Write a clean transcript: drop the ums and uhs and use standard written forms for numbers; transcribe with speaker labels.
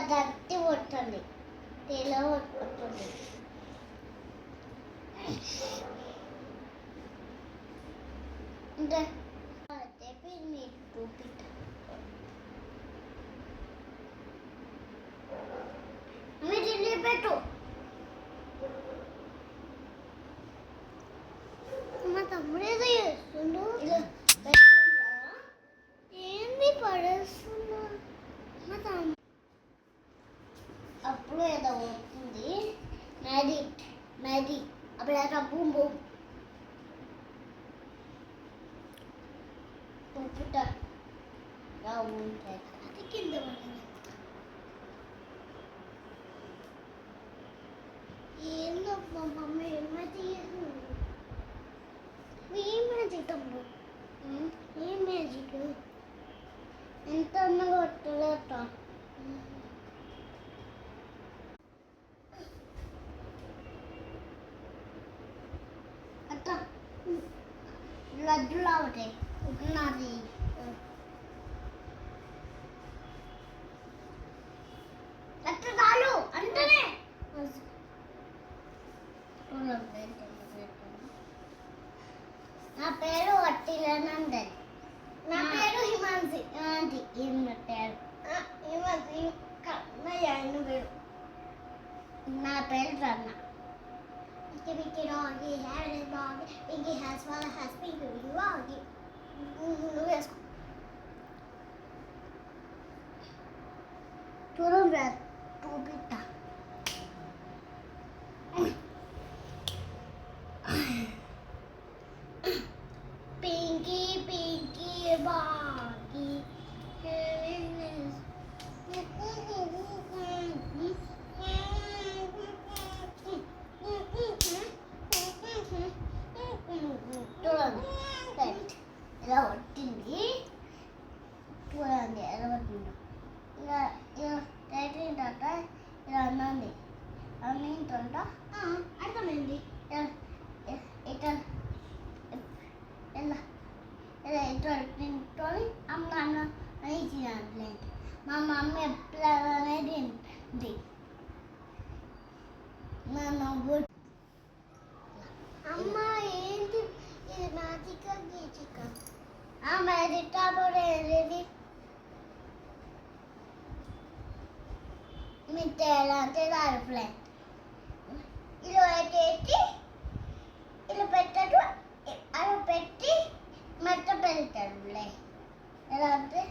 Speaker 1: దత్తి కొట్టండి తేల కొట్టండి ఇంకా చెప్పి మీరు చూపిస్తా మీరు పెట్టు మా తమ్ముడు ఏదో చేస్తుండు ఏంది పడేస్తున్నా మా తమ్ముడు అప్పుడు ఏదో వస్తుంది మ్యాజిక్ అప్పుడు ఏదో బూమ్ బూమ్ పుట్ట ఉంటాయి అది కింద పడింది ఏందో మా మమ్మీ ఏం మ్యాజిక్ తమ్ముడు ఏం మ్యాజిక్ ఎంత అన్నగా కొట్టలేట అత్త లడ్డులా ఉంటాయి ఉన్నది అత్త చాలు అంటనే నా పేరు వట్టిలనందరి నా పేరు హిమాన్సి ఆంటీ ఏం పెట్టారు హిమాన్సి కన్నయ్య పేరు నా పేరు రన్న Vicky Doggy, Harry Doggy, Vicky has one has pink, you Doggy. Let's go. Turun red, two pita. Pinky, Pinky, Boggy. చూడండి ఇలా పట్టింది చూడండి ఎలా పట్టింది ఇలా టైట్ ఏంటంట ఇలా అన్నండి అన్నింటంట అర్థమైంది ఇట్లా ఇలా ఇలా ఇట్లా తింటుంది అమ్మ అన్న ఇచ్చినట్లేదు మా మమ్మీ ఎప్పుడు అనేది తింటుంది మా నవ్వు అమ్మ ఏంటి ఇది మ్యాజిక్ గీచిక మ్యాజిక్ కాబట్టి ఏది మీరు తేలంటే రాయట్లేదు ఇలా పెట్టి ఇలా పెట్టాడు అలా పెట్టి మెత్త పెడతాడులే ఎలా అంటే